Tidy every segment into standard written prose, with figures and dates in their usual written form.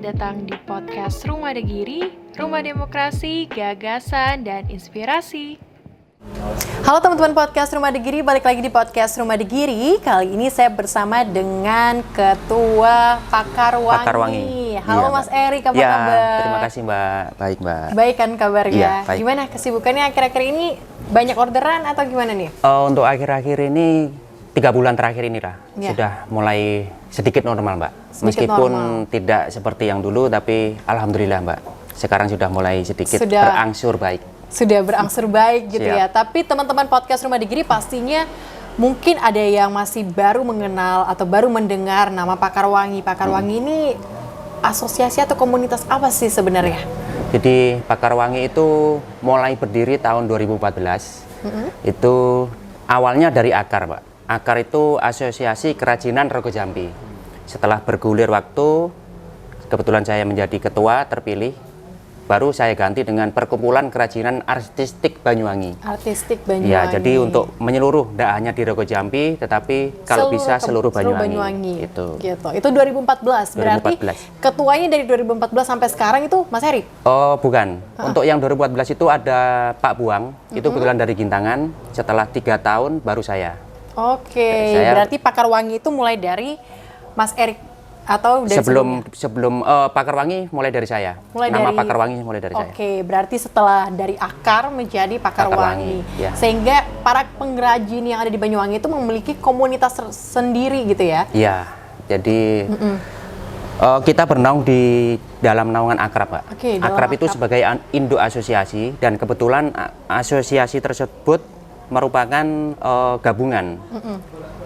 datang di podcast Rumah Degiri, Rumah Demokrasi, Gagasan, dan Inspirasi. Halo teman-teman podcast Rumah Degiri, balik lagi di podcast Rumah Degiri. Kali ini saya bersama dengan Ketua Pakar Wangi. Halo Mas Erik, apa kabar? Terima kasih Mbak, baik Mbak. Baik kan kabarnya? Iya, baik. Gimana kesibukannya akhir-akhir ini? Banyak orderan atau gimana nih? Untuk akhir-akhir ini, 3 bulan terakhir ini lah, sudah mulai sedikit normal Mbak. Meskipun tidak seperti yang dulu, tapi Alhamdulillah Mbak, sekarang sudah mulai sedikit berangsur baik. Sudah berangsur baik gitu ya. Tapi teman-teman podcast Rumah Degiri pastinya mungkin ada yang masih baru mengenal atau baru mendengar nama Pakar Wangi. Pakar Wangi ini asosiasi atau komunitas apa sih sebenarnya? Jadi Pakar Wangi itu mulai berdiri tahun 2014. Itu awalnya dari Akar Mbak. Akar itu Asosiasi Kerajinan Rogo Jambi. Setelah bergulir waktu, kebetulan saya menjadi ketua terpilih, baru saya ganti dengan Perkumpulan Kerajinan Artistik Banyuwangi. Artistik Banyuwangi. Ya, jadi untuk menyeluruh, tidak hanya di Rogo Jambi, tetapi kalau bisa seluruh Banyuwangi. Gitu. Itu 2014. Berarti ketuanya dari 2014 sampai sekarang itu Mas Erik? Oh, bukan. Untuk yang 2014 itu ada Pak Buang, itu kebetulan dari Gintangan. Setelah 3 tahun baru saya. Oke, berarti Pakar Wangi itu mulai dari Mas Erik atau dari sebelum Pakar Wangi mulai dari saya. Pakar Wangi mulai dari saya. Oke, berarti setelah dari Akar menjadi Pakar Wangi. Ya. Sehingga para pengrajin yang ada di Banyuwangi itu memiliki komunitas sendiri gitu ya? Iya. Jadi kita bernaung di dalam naungan Akrab, Pak. Akrab itu sebagai induk asosiasi, dan kebetulan asosiasi tersebut merupakan gabungan.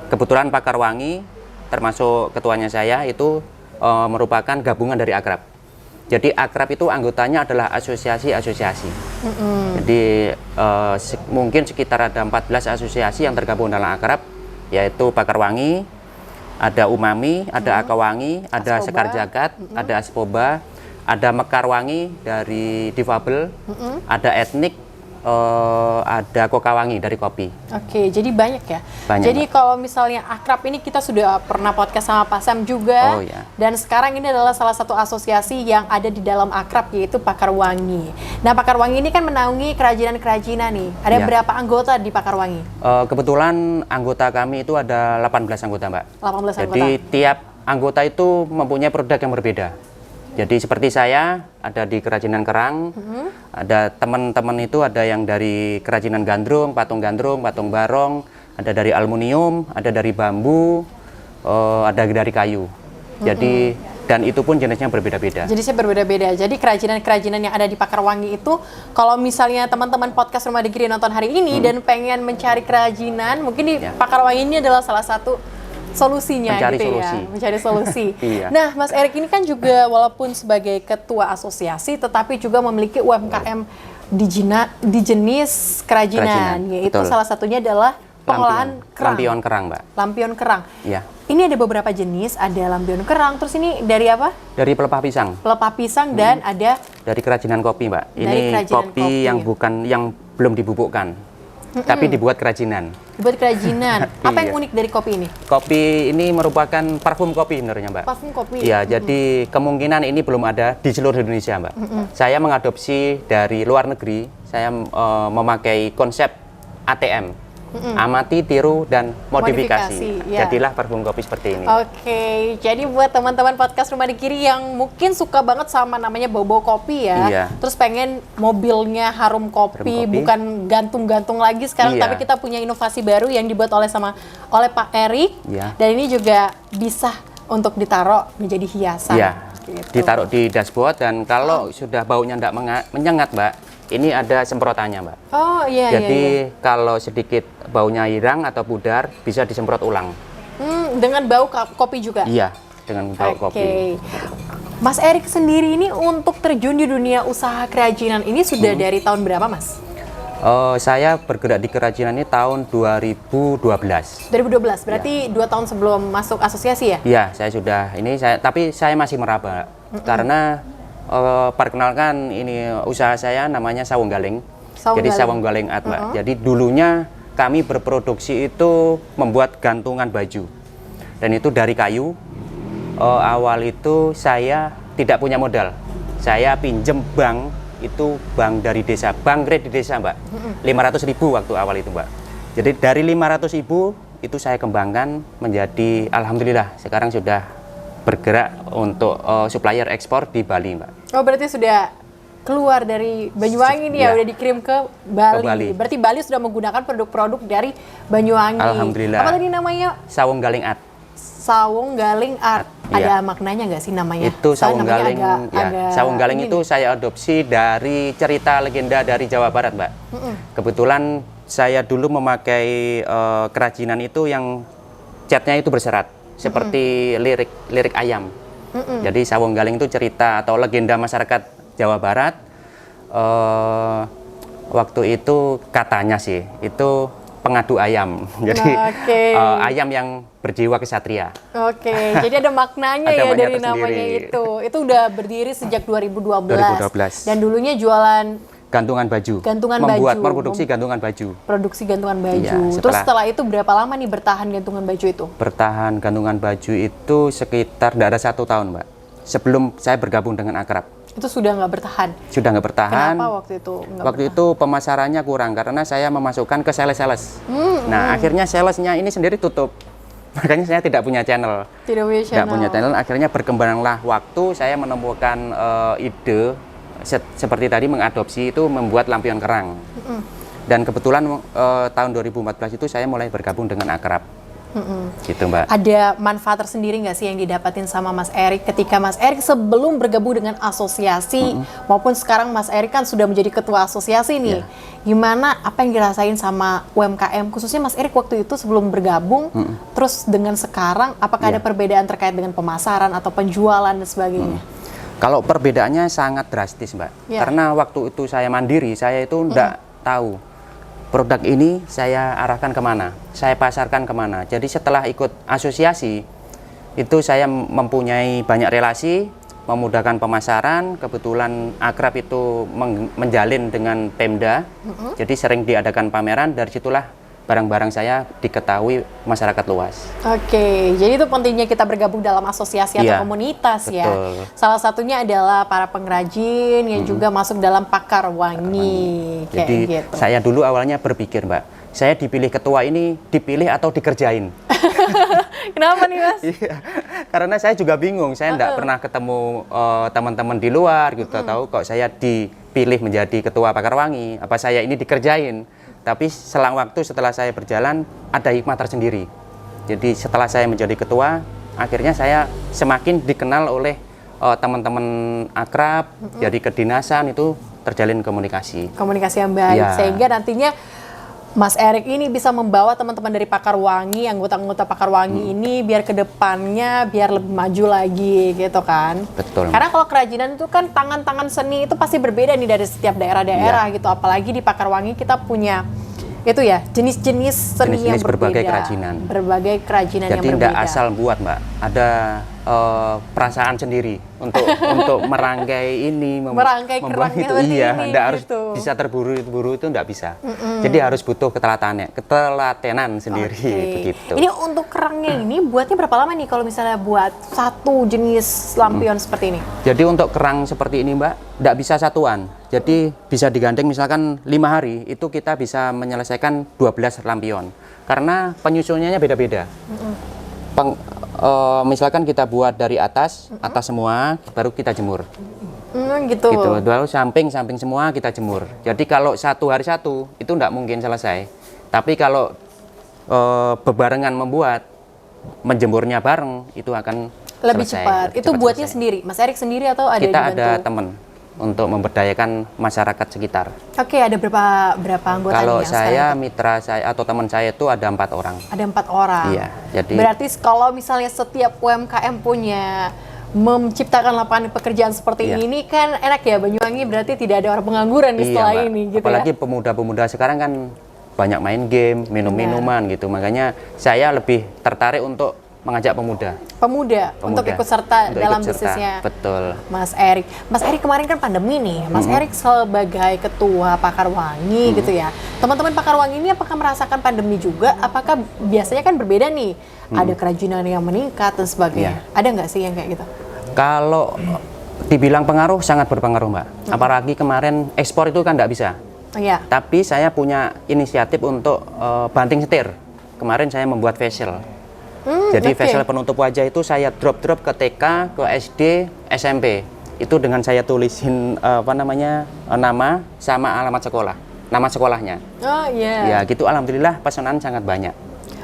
Kebetulan Pakar Wangi termasuk ketuanya saya itu merupakan gabungan dari Akrab. Jadi Akrab itu anggotanya adalah asosiasi-asosiasi. Jadi mungkin sekitar ada 14 asosiasi yang tergabung dalam Akrab, yaitu Pakar Wangi, ada Umami, ada Akawangi, ada Sekar Jagat, ada Aspoba, ada Mekar Wangi dari difabel, ada etnik, ada Kokawangi dari kopi. Oke, jadi banyak ya. Jadi Mbak. kalau misalnya Akrab ini kita sudah pernah podcast sama Pak Sam juga. Dan sekarang ini adalah salah satu asosiasi yang ada di dalam Akrab, yaitu Pakar Wangi. Nah, Pakar Wangi ini kan menaungi kerajinan-kerajinan nih. Ada berapa anggota di Pakar Wangi? Kebetulan anggota kami itu ada 18 anggota Mbak. 18 anggota. Jadi tiap anggota itu mempunyai produk yang berbeda. Jadi seperti saya ada di kerajinan kerang, ada teman-teman itu ada yang dari kerajinan gandrung, patung barong, ada dari aluminium, ada dari bambu, ada dari kayu. Jadi dan itu pun jenisnya berbeda-beda. Jenisnya berbeda-beda. Jadi kerajinan-kerajinan yang ada di Pakar Wangi itu, kalau misalnya teman-teman podcast Rumah Degiri nonton hari ini dan pengen mencari kerajinan, mungkin di Pakar Wangi ini adalah salah satu solusinya mencari solusi. Nah, Mas Erik ini kan juga walaupun sebagai ketua asosiasi tetapi juga memiliki UMKM di jenis kerajinan. Yaitu salah satunya adalah pengolahan kerang. Lampion kerang, Mbak. Lampion kerang. Iya. Ini ada beberapa jenis, ada lampion kerang, terus ini dari apa? Dari pelepah pisang. Pelepah pisang dan ada dari kerajinan kopi, Mbak. Ini kopi yang belum dibubukkan. Tapi dibuat kerajinan. Dibuat kerajinan. Apa yang unik dari kopi ini? Kopi ini merupakan parfum kopi sebenarnya, Mbak. Parfum kopi? Iya, jadi kemungkinan ini belum ada di seluruh Indonesia, Mbak. Saya mengadopsi dari luar negeri, saya memakai konsep ATM. Amati, tiru, dan modifikasi. Jadilah parfum kopi seperti ini. Oke, jadi buat teman-teman podcast Rumah Degiri yang mungkin suka banget sama namanya bau-bau kopi ya, terus pengen mobilnya harum kopi, bukan gantung-gantung lagi sekarang, tapi kita punya inovasi baru yang dibuat oleh Pak Erik, dan ini juga bisa untuk ditaruh menjadi hiasan. Gitu. Ditaruh di dashboard, dan kalau sudah baunya tidak menyengat, Mbak, ini ada semprotannya, Mbak. Jadi kalau sedikit baunya hilang atau pudar, bisa disemprot ulang. Dengan bau kopi juga? Iya, dengan bau kopi. Mas Erik sendiri ini untuk terjun di dunia usaha kerajinan ini sudah dari tahun berapa, Mas? Saya bergerak di kerajinan ini tahun 2012. 2012, berarti 2 tahun sebelum masuk asosiasi ya? Iya, saya sudah. Tapi saya masih meraba, karena perkenalkan ini usaha saya namanya Sawung Galing. Jadi Sawung Galing Art, Mbak. Jadi dulunya kami berproduksi itu membuat gantungan baju, dan itu dari kayu. Awal itu saya tidak punya modal. Saya pinjem bank, itu bank dari desa, bank rate di desa Mbak. 500.000 waktu awal itu Mbak. Jadi dari 500.000 itu saya kembangkan menjadi, alhamdulillah sekarang sudah bergerak untuk supplier ekspor di Bali Mbak. Oh berarti sudah keluar dari Banyuwangi nih ya, udah dikirim ke Bali. Berarti Bali sudah menggunakan produk-produk dari Banyuwangi. Alhamdulillah. Apa tadi namanya? Sawung Galing Art. Sawung Galing Art. Ada maknanya nggak sih namanya? Itu Sawung Galing. Sawung Galing itu nih, saya adopsi dari cerita legenda dari Jawa Barat, Mbak. Kebetulan saya dulu memakai kerajinan itu yang catnya itu berserat, seperti lirik ayam. Jadi Sawung Galing itu cerita atau legenda masyarakat Jawa Barat. Waktu itu katanya sih, itu pengadu ayam. Jadi ayam yang berjiwa kesatria. Jadi ada maknanya ada ya dari tersendiri. namanya itu. Itu udah berdiri sejak 2012. 2012. Dan dulunya jualan gantungan baju. Membuat produksi gantungan baju. Produksi gantungan baju. Ya, Terus setelah itu berapa lama nih bertahan gantungan baju itu? Bertahan gantungan baju itu sekitar tidak ada 1 tahun, Mbak. Sebelum saya bergabung dengan Akrab. Itu sudah nggak bertahan? Sudah nggak bertahan. Kenapa waktu itu nggak Waktu itu pemasarannya kurang karena saya memasukkan ke sales-sales. Nah, akhirnya salesnya ini sendiri tutup. Makanya saya tidak punya channel. Tidak punya channel. Akhirnya berkembanglah waktu saya menemukan ide seperti tadi mengadopsi itu membuat lampion kerang. Dan kebetulan tahun 2014 itu saya mulai bergabung dengan Akrab. Gitu Mbak. Ada manfaat tersendiri nggak sih yang didapatin sama Mas Erik ketika Mas Erik sebelum bergabung dengan asosiasi maupun sekarang Mas Erik kan sudah menjadi ketua asosiasi nih. Gimana apa yang dirasain sama UMKM khususnya Mas Erik waktu itu sebelum bergabung terus dengan sekarang apakah ada perbedaan terkait dengan pemasaran atau penjualan dan sebagainya? Kalau perbedaannya sangat drastis Mbak. Karena waktu itu saya mandiri, saya itu enggak tahu produk ini saya arahkan kemana, saya pasarkan kemana. Jadi setelah ikut asosiasi, itu saya mempunyai banyak relasi, memudahkan pemasaran. Kebetulan Akrab itu menjalin dengan Pemda, jadi sering diadakan pameran. Dari situlah barang-barang saya diketahui masyarakat luas. Jadi itu pentingnya kita bergabung dalam asosiasi atau komunitas ya. Salah satunya adalah para pengrajin yang juga masuk dalam Pakar Wangi. Jadi gitu. Saya dulu awalnya berpikir Mbak, saya dipilih ketua ini dipilih atau dikerjain? Kenapa nih Mas? Karena saya juga bingung, saya tidak pernah ketemu teman-teman di luar gitu, tahu kok saya dipilih menjadi ketua Pakar Wangi, apa saya ini dikerjain? Tapi selang waktu setelah saya berjalan, ada hikmah tersendiri. Jadi setelah saya menjadi ketua, akhirnya saya semakin dikenal oleh teman-teman Akrab, jadi kedinasan itu terjalin komunikasi. Komunikasi yang baik, sehingga nantinya Mas Erik ini bisa membawa teman-teman dari Pakar Wangi, anggota-anggota Pakar Wangi ini biar ke depannya biar lebih maju lagi gitu kan. Betul. Karena kalau kerajinan itu kan tangan-tangan seni itu pasti berbeda nih dari setiap daerah-daerah gitu. Apalagi di Pakar Wangi kita punya itu ya jenis-jenis seni yang berbeda. Berbagai kerajinan. Berbagai kerajinan yang berbeda. Jadi tidak asal buat Mbak, ada perasaan sendiri untuk merangkai ini, merangkai kerang itu. Iya, tidak harus gitu. bisa terburu-buru itu tidak bisa. Jadi harus butuh ketelatenan sendiri begitu. Ini untuk kerangnya ini buatnya berapa lama nih kalau misalnya buat satu jenis lampion seperti ini? Jadi untuk kerang seperti ini Mbak, tidak bisa satuan. Jadi bisa digandeng misalkan 5 hari itu kita bisa menyelesaikan 12 lampion. Karena penyusunannya beda-beda. Misalkan kita buat dari atas semua, baru kita jemur. Gitu. Lalu samping semua kita jemur. Jadi kalau satu hari satu itu tidak mungkin selesai. Tapi kalau bebarengan membuat, menjemurnya bareng itu akan lebih selesai. cepat. Itu buatnya sendiri, Mas Erik sendiri atau ada kita dibantu? ada teman untuk memberdayakan masyarakat sekitar. Ada berapa anggota? Kalau saya, mitra saya atau teman saya itu ada 4 orang. Ada 4 orang. Iya. Jadi berarti kalau misalnya setiap UMKM punya menciptakan lapangan pekerjaan seperti ini kan enak ya, Banyuwangi berarti tidak ada orang pengangguran setelah Mbak. ini gitu. Apalagi pemuda-pemuda sekarang kan banyak main game, minum-minuman gitu. Makanya saya lebih tertarik untuk mengajak pemuda untuk ikut serta dalam bisnisnya. Betul. Mas Erik kemarin kan pandemi nih. Mas Erik sebagai ketua Pakar Wangi gitu ya. Teman-teman Pakar Wangi ini apakah merasakan pandemi juga? Apakah biasanya kan berbeda nih? Ada kerajinan yang meningkat dan sebagainya. Ada nggak sih yang kayak gitu? Kalau Dibilang pengaruh, sangat berpengaruh Mbak. Apalagi kemarin ekspor itu kan nggak bisa. Iya. Tapi saya punya inisiatif untuk banting setir. Kemarin saya membuat facial. Jadi facial penutup wajah itu saya drop ke TK, ke SD, SMP. Itu dengan saya tulisin nama sama alamat sekolah, nama sekolahnya. Oh iya. Ya gitu, alhamdulillah pesanan sangat banyak.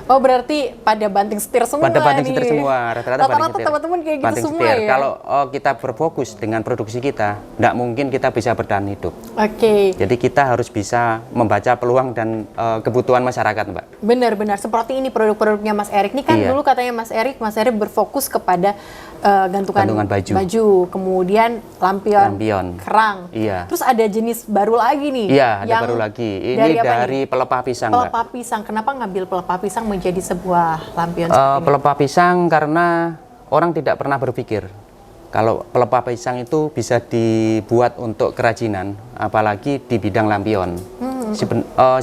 Oh berarti pada banting setir semua Pada banting nih. setir semua, rata-rata banting setir. teman-teman kayak gitu Banting semua setir. ya. Kalau kita berfokus dengan produksi kita, nggak mungkin kita bisa bertahan hidup. Oke. Jadi kita harus bisa membaca peluang dan kebutuhan masyarakat, Mbak. Benar-benar seperti ini produk-produknya Mas Erik. Ini kan Iya. dulu katanya Mas Erik berfokus kepada gantungan baju. Kemudian lampion, kerang. Iya. Terus ada jenis baru lagi nih. Iya, ada yang baru lagi. Ini dari apa dari nih? pelepah pisang, Mbak. Pelepah pisang. Kenapa ngambil pelepah pisang menjadi sebuah lampion seperti ini? Pelepah pisang karena orang tidak pernah berpikir kalau pelepah pisang itu bisa dibuat untuk kerajinan, apalagi di bidang lampion.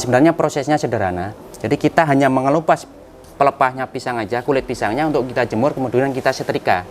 Sebenarnya prosesnya sederhana. Jadi kita hanya mengelupas pelepahnya pisang aja, kulit pisangnya untuk kita jemur, kemudian kita setrika.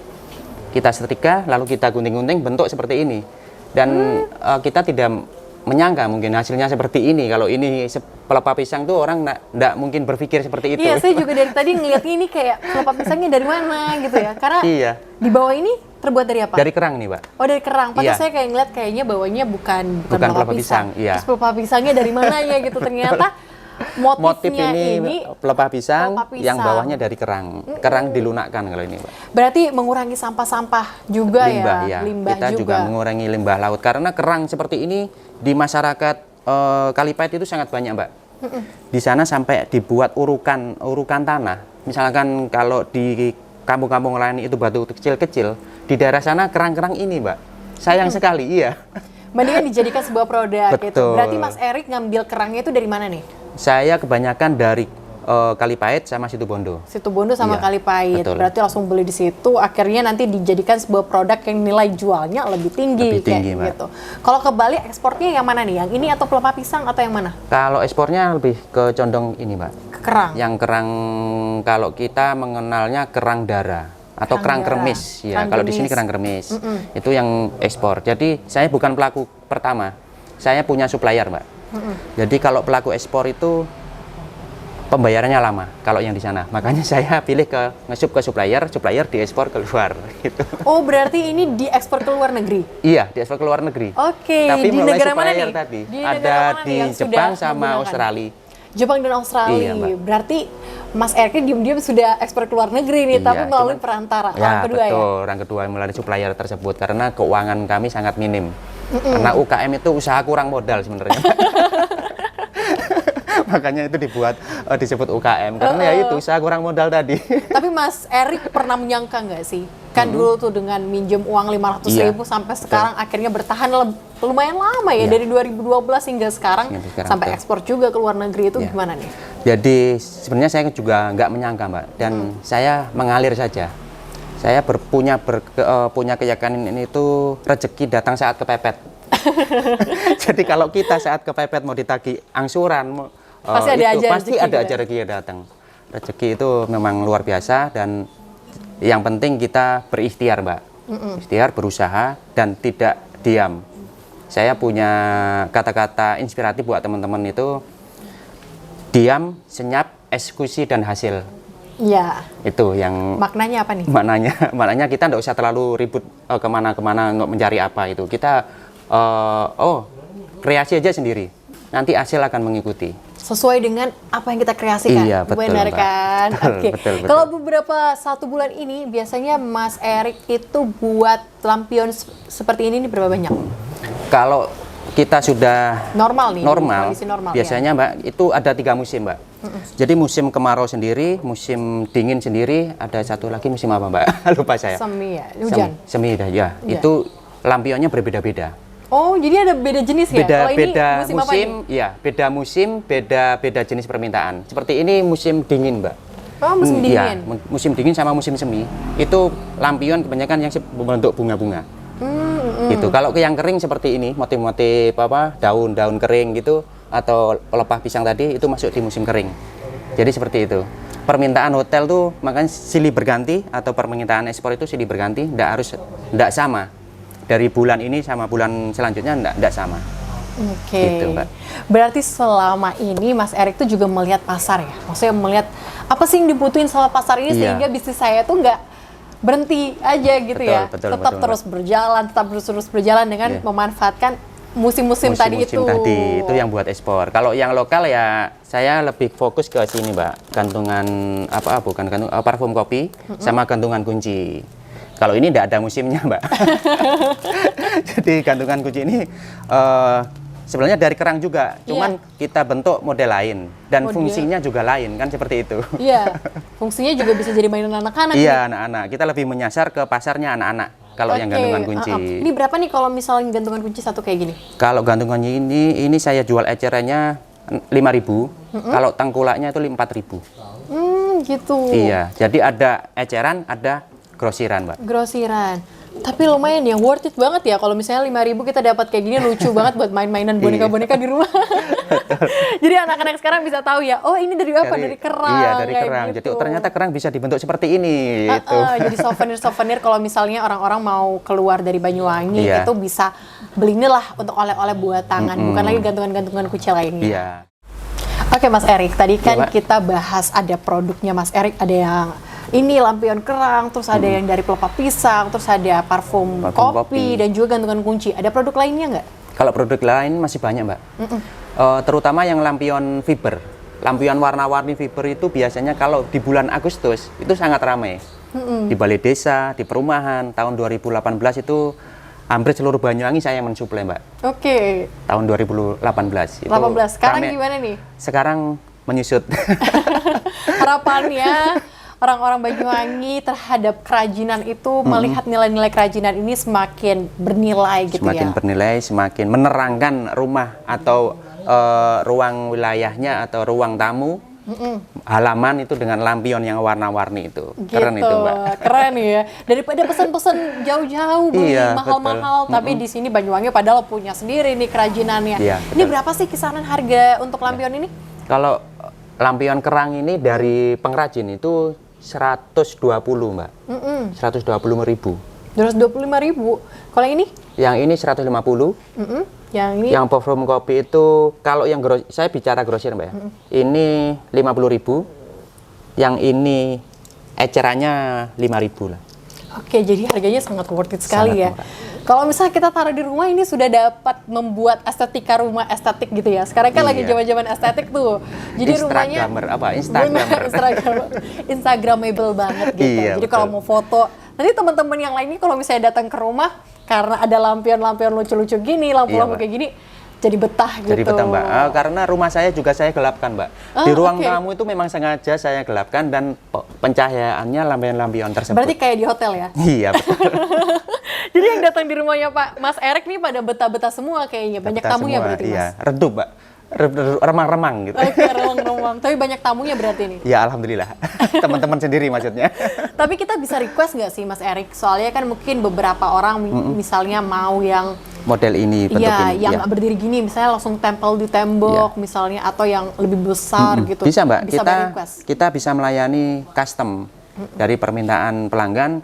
Kita setrika, lalu kita gunting-gunting bentuk seperti ini. Dan kita tidak menyangka mungkin hasilnya seperti ini. Kalau ini pelepah pisang tuh orang nggak mungkin berpikir seperti itu. Iya, saya juga dari tadi ngeliat ini kayak pelepah pisangnya dari mana gitu ya. Karena Iya. di bawah ini terbuat dari apa? Dari kerang nih, Pak. Oh dari kerang. Pantas Iya. saya kayak ngeliat kayaknya bawahnya bukan pelepah pisang, iya. Terus pelepah pisangnya dari mana ya gitu. Ternyata Motif motifnya ini pelepah pisang, pelepah pisang. yang bawahnya dari kerang. Kerang dilunakkan kalau ini, Pak. berarti mengurangi sampah-sampah juga Limbah, ya. ya. Limbah Kita juga mengurangi limbah laut karena kerang seperti ini di masyarakat Kalipait itu sangat banyak, Mbak. Di sana sampai dibuat urukan tanah. Misalkan kalau di kampung-kampung lain itu batu kecil-kecil, di daerah sana kerang-kerang ini, Mbak. Sayang sekali, iya. Mendingan dijadikan sebuah produk gitu. Betul. Berarti Mas Erik ngambil kerangnya itu dari mana nih? Saya kebanyakan dari Kalipait sama Situbondo. Situbondo sama Iya, Kalipait. betul. Berarti langsung beli di situ. Akhirnya nanti dijadikan sebuah produk yang nilai jualnya lebih tinggi, Lebih tinggi, kayak Mbak. gitu. Kalau ke Bali ekspornya yang mana nih? Yang ini atau pelepah pisang atau yang mana? Kalau ekspornya lebih ke condong ini, Mbak. Ke kerang. Yang kerang kalau kita mengenalnya kerang dara atau Kerang kerang darah. kremis ya. Kerang Kalau di sini kremis. kerang kremis. Itu yang ekspor. Jadi saya bukan pelaku pertama. Saya punya supplier, Mbak. Jadi kalau pelaku ekspor itu pembayarannya lama kalau yang di sana. Makanya saya pilih ke ngesup ke supplier diekspor keluar gitu. Oh, berarti ini diekspor ke luar negeri? Iya, diekspor ke luar negeri. Oke, Tapi di melalui negara mana supplier nih? tadi. Di negara Ada mana nih di yang Jepang sudah sama menggunakan? Australia. Jepang dan Australia. Iya, Mbak. Berarti Mas Erik diam-diam sudah ekspor ke luar negeri nih, Iya, tapi melalui cuman- perantara. Ya, Orang kedua betul. ya? Orang kedua melalui supplier tersebut karena keuangan kami sangat minim. Karena UKM itu usaha kurang modal sebenarnya. Makanya itu disebut UKM karena ya itu usaha kurang modal tadi. Tapi Mas Erik pernah menyangka nggak sih? Kan dulu tuh dengan minjem uang 500.000 Iya, sampai sekarang akhirnya bertahan lumayan lama ya, Iya. dari 2012 hingga sekarang, Hingga sekarang, sampai betul. ekspor juga ke luar negeri. Itu Iya. gimana nih? Jadi sebenarnya saya juga nggak menyangka, Mbak, dan saya mengalir saja. Saya punya keyakinan ini itu rezeki datang saat kepepet. Jadi kalau kita saat kepepet mau ditagih angsuran, Pasti ada aja pasti rezeki ada gitu aja ya? rezeki yang datang. Rezeki itu memang luar biasa dan yang penting kita berikhtiar, Mbak. Ikhtiar, berusaha dan tidak diam. Saya punya kata-kata inspiratif buat teman-teman itu diam, senyap, eksekusi dan hasil. Iya. Itu yang Maknanya apa nih? maknanya kita tidak usah terlalu ribut kemana-kemana untuk mencari apa itu. Kita kreasi aja sendiri. Nanti hasil akan mengikuti. Sesuai dengan apa yang kita kreasikan. Iya, betul, Benar Mbak. kan? Betul, Oke. betul, betul. Kalau beberapa 1 bulan ini biasanya Mas Erik itu buat lampion seperti ini berapa banyak? Kalau kita sudah Normal nih, normal, kondisi normal, biasanya Mbak itu ada 3 musim, Mbak. Jadi musim kemarau sendiri, musim dingin sendiri, ada satu lagi musim apa, Mbak? Lupa saya. Semi ya, hujan. Semi dah ya. Hujan. Itu lampionnya berbeda-beda. Oh, jadi ada beda jenis ya? Kalau ini Beda musim apa musim, nih? ya, beda musim, beda jenis permintaan. Seperti ini musim dingin, Mbak. Oh, musim Iya, dingin. musim dingin sama musim semi. Itu lampion kebanyakan yang berbentuk bunga-bunga. Gitu. Kalau ke yang kering seperti ini, motif-motif daun-daun kering gitu atau pelepah pisang tadi itu masuk di musim kering. Jadi seperti itu. Permintaan hotel tuh makanya silih berganti atau permintaan ekspor itu silih berganti, enggak sama. dari bulan ini sama bulan selanjutnya enggak sama. Oke. Gitu, Mbak. Berarti selama ini Mas Erik tuh juga melihat pasar ya? Maksudnya melihat apa sih yang dibutuhin sama pasar ini sehingga bisnis saya tuh nggak berhenti aja gitu ya. Tetap terus berjalan, tetap terus berjalan dengan memanfaatkan musim-musim tadi itu. Tadi itu yang buat ekspor. Kalau yang lokal ya saya lebih fokus ke sini, Mbak. Gantungan parfum kopi sama gantungan kunci. Kalau ini tidak ada musimnya, Mbak. Jadi gantungan kunci ini sebenarnya dari kerang juga, cuman kita bentuk model lain dan fungsinya juga lain, kan seperti itu. Iya, fungsinya juga bisa jadi mainan anak-anak. Iya, anak-anak. Kita lebih menyasar ke pasarnya anak-anak. Kalau yang gantungan kunci. Ini berapa nih kalau misalnya gantungan kunci satu kayak gini? Kalau gantungannya ini saya jual ecerannya 5.000. Kalau tengkulaknya itu 4.000. Gitu. Iya, jadi ada eceran, ada grosiran, Mbak. Grosiran. Tapi lumayan ya, worth it banget ya kalau misalnya 5.000 kita dapat kayak gini, lucu banget buat main-mainan boneka-boneka di rumah. Jadi anak-anak sekarang bisa tahu ya, oh ini dari apa? Dari kerang. Iya, dari kerang. Gitu. Jadi ternyata kerang bisa dibentuk seperti ini. Gitu. Jadi souvenir kalau misalnya orang-orang mau keluar dari Banyuwangi itu bisa beli ini lah untuk oleh-oleh buat tangan, bukan lagi gantungan-gantungan kucing lainnya. Iya. Oke Mas Erik, tadi kan kita bahas ada produknya Mas Erik, ada yang ini lampion kerang, terus ada yang dari pelepah pisang, terus ada parfum kopi, dan juga gantungan kunci. Ada produk lainnya nggak? Kalau produk lain masih banyak, Mbak. Terutama yang lampion fiber. Lampion warna-warni fiber itu biasanya kalau di bulan Agustus itu sangat ramai. Di balai desa, di perumahan, tahun 2018 itu hampir seluruh Banyuwangi saya mensuplai, Mbak. Oke. Tahun 2018. Itu 18. Sekarang rame. gimana nih? Sekarang menyusut. Harapannya orang-orang Banyuwangi terhadap kerajinan itu melihat nilai-nilai kerajinan ini semakin bernilai gitu semakin bernilai, semakin menerangkan rumah atau ruang wilayahnya atau ruang tamu, halaman itu dengan lampion yang warna-warni itu. Gitu. Keren itu, Mbak. Keren ya. Daripada pesan-pesan jauh-jauh beli mahal-mahal, tapi di sini Banyuwangi padahal punya sendiri nih kerajinannya. Iya, ini berapa sih kisaran harga untuk lampion ini? Kalau lampion kerang ini dari pengrajin itu 120, Mbak. 125.000. 225.000. Kalau yang ini? Yang ini 150. Yang ini? Yang parfum kopi itu kalau yang saya bicara grosir, Mbak. Ini 50.000. Yang ini ecerannya 5.000 lah. Oke, jadi harganya sangat worth it sekali sangat ya. Kalau misalnya kita taruh di rumah ini sudah dapat membuat estetika rumah estetik gitu ya. Sekarang kan lagi zaman-zaman estetik tuh. Jadi rumahnya Instagramable banget gitu. Iya, jadi kalau mau foto, nanti teman-teman yang lainnya kalau misalnya datang ke rumah karena ada lampion-lampion lucu-lucu gini, lampu-lampu kayak gini, jadi betah gitu. Jadi betah, Mbak. Karena rumah saya juga saya gelapkan, Mbak. Di ruang tamu itu memang sengaja saya gelapkan dan pencahayaannya lampion-lampion tersebut. Berarti kayak di hotel ya? Iya, betul. Jadi yang datang di rumahnya Pak Mas Erik nih pada betah-betah semua kayaknya. Banyak tamunya berarti, Mas? Iya, redup, Mbak. Remang-remang gitu. Oke, remang-remang. Tapi banyak tamunya berarti nih? Ya, alhamdulillah. Teman-teman sendiri maksudnya. Tapi kita bisa request nggak sih, Mas Erik? Soalnya kan mungkin beberapa orang misalnya mau yang model ini, bentuk ini. Yang berdiri gini, misalnya langsung tempel di tembok, misalnya, atau yang lebih besar gitu. Bisa, Mbak. Kita bisa melayani custom dari permintaan pelanggan.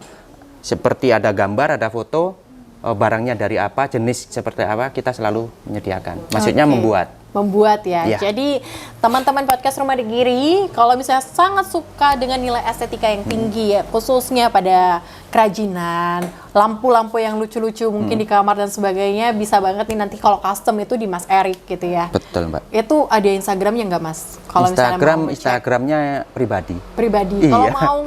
Seperti ada gambar, ada foto, barangnya dari apa, jenis seperti apa, kita selalu menyediakan. Maksudnya membuat ya. Jadi teman-teman podcast Rumah Giri, kalau misalnya sangat suka dengan nilai estetika yang tinggi ya, khususnya pada kerajinan, lampu-lampu yang lucu-lucu mungkin di kamar dan sebagainya, bisa banget nih nanti kalau custom itu di Mas Erik gitu ya. Betul, Mbak. Itu ada Instagramnya nggak, Mas? Kalau Instagramnya pribadi. Pribadi. Kalau mau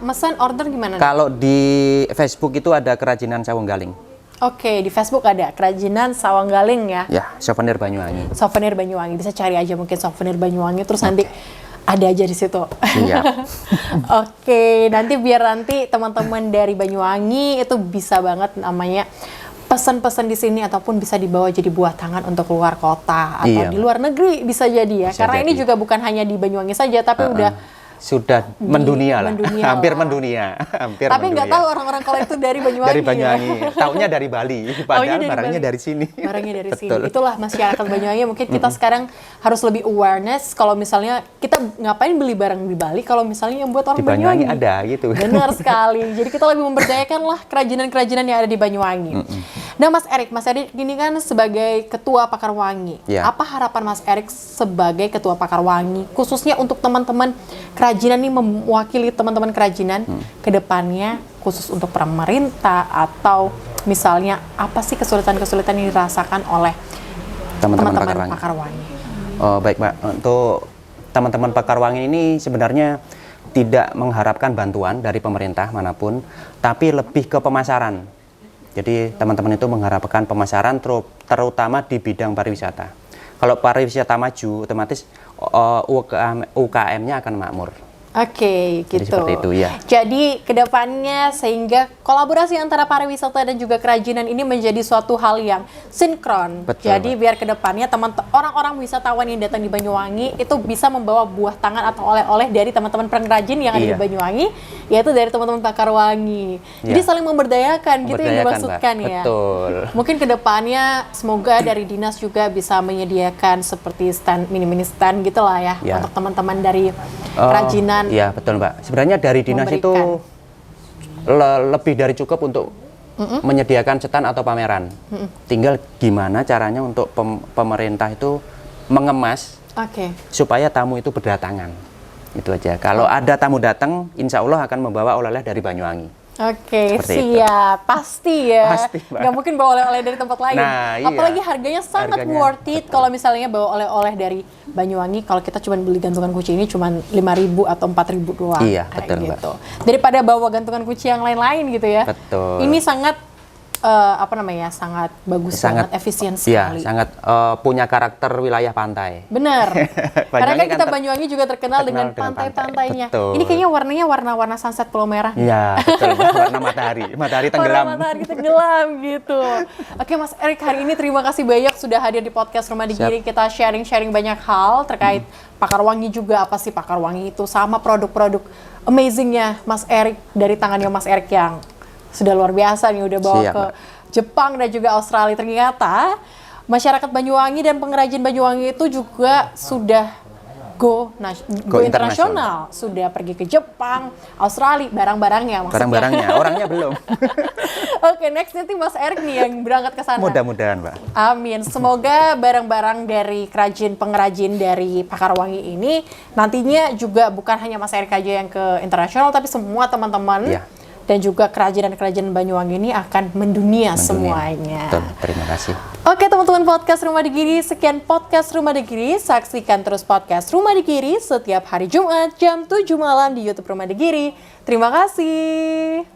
mesen order gimana? Kalau di Facebook itu ada Kerajinan Sawanggaling. Oke, di Facebook ada Kerajinan Sawanggaling ya? Ya, souvenir Banyuwangi. Souvenir Banyuwangi, bisa cari aja mungkin souvenir Banyuwangi, terus nanti ada aja di situ. Iya. Oke, nanti teman-teman dari Banyuwangi itu bisa banget namanya pesan-pesan di sini ataupun bisa dibawa jadi buah tangan untuk keluar kota atau di luar negeri bisa jadi ya. Karena ini juga bukan hanya di Banyuwangi saja, tapi udah sudah mendunia lah, hampir lah. mendunia, hampir Tapi nggak mendunia. tahu orang-orang kalau itu dari Banyuwangi. Dari Banyuwangi, taunya dari Bali, padahal barangnya dari sini. Barangnya dari Betul. sini. Itulah masyarakat Banyuwangi. Mungkin kita sekarang harus lebih awareness kalau misalnya kita ngapain beli barang di Bali kalau misalnya yang buat orang Di Banyuwangi Banyuwangi. ada gitu. Benar sekali. Jadi kita lebih memberdayakan lah kerajinan-kerajinan yang ada di Banyuwangi. Nah, Mas Erik ini kan sebagai Ketua Pakar Wangi. Ya. Apa harapan Mas Erik sebagai Ketua Pakar Wangi, khususnya untuk teman-teman kerajinan nih, mewakili teman-teman kerajinan ke depannya, khusus untuk pemerintah atau misalnya apa sih kesulitan-kesulitan yang dirasakan oleh teman-teman Pakar Wangi? Oh, baik Mbak, untuk teman-teman Pakar Wangi ini sebenarnya tidak mengharapkan bantuan dari pemerintah manapun, tapi lebih ke pemasaran. Jadi teman-teman itu mengharapkan pemasaran terutama di bidang pariwisata. Kalau pariwisata maju, otomatis UKM-nya akan makmur. Oke, Jadi gitu. seperti itu, ya. Jadi kedepannya sehingga kolaborasi antara pariwisata dan juga kerajinan ini menjadi suatu hal yang sinkron. Betul, Jadi Mbak. biar kedepannya orang-orang wisatawan yang datang di Banyuwangi itu bisa membawa buah tangan atau oleh-oleh dari teman-teman pengrajin yang ada di Iya. Banyuwangi, yaitu dari teman-teman Pakar Wangi. Jadi Iya. saling memberdayakan gitu yang Memberdayakan, dimaksudkan Mbak. ya. Betul. Mungkin kedepannya semoga dari dinas juga bisa menyediakan seperti stand, mini-mini stand gitu lah ya, Ya. untuk teman-teman dari kerajinan. Iya, betul Mbak. Sebenarnya dari dinas itu lebih dari cukup untuk menyediakan stand atau pameran. Tinggal gimana caranya untuk pemerintah itu mengemas Oke. supaya tamu itu berdatangan. Itu aja. Kalau ada tamu datang, insya Allah akan membawa oleh-oleh dari Banyuwangi. Oke, Seperti siap. Pasti ya. Pasti, Mbak. Nggak mungkin bawa oleh-oleh dari tempat lain. Nah, iya. Apalagi harganya sangat Harganya, worth it kalau misalnya bawa oleh-oleh dari Banyuwangi. Kalau kita cuma beli gantungan kunci ini cuma 5.000 atau 4.000 doang. Iya, kayak betul, Mbak. gitu. Daripada bawa gantungan kunci yang lain-lain gitu ya. Betul. Ini sangat sangat bagus, sangat efisien Iya, sekali. sangat punya karakter wilayah pantai. Benar. Karena kan kita Banyuwangi juga terkenal dengan pantai. pantai-pantainya. Betul. Ini kayaknya warnanya warna-warna sunset Pulau Merah. Iya, betul. Warna matahari tenggelam. Warna matahari tenggelam gitu. Oke Mas Erik, hari ini terima kasih banyak sudah hadir di podcast Rumah Digiri. Kita sharing-sharing banyak hal terkait Pakar Wangi juga. Apa sih Pakar Wangi itu, sama produk-produk amazingnya Mas Erik dari tangannya Mas Erik yang sudah luar biasa nih, udah bawa Siap, ke Mbak. Jepang dan juga Australia. Ternyata masyarakat Banyuwangi dan pengrajin Banyuwangi itu juga sudah go internasional, sudah pergi ke Jepang, Australia, barang-barangnya maksudnya. Barang-barangnya, orangnya belum. Oke, next nanti Mas Erik nih yang berangkat ke sana. Mudah-mudahan, Mbak. Amin. Semoga barang-barang dari pengrajin dari Pakar Wangi ini nantinya juga bukan hanya Mas Erik aja yang ke internasional, tapi semua teman-teman. Iya. Dan juga kerajinan-kerajinan Banyuwangi ini akan mendunia semuanya. Betul, terima kasih. Oke teman-teman podcast Rumah Digiri, sekian podcast Rumah Digiri. Saksikan terus podcast Rumah Digiri setiap hari Jumat jam 7 malam di YouTube Rumah Digiri. Terima kasih.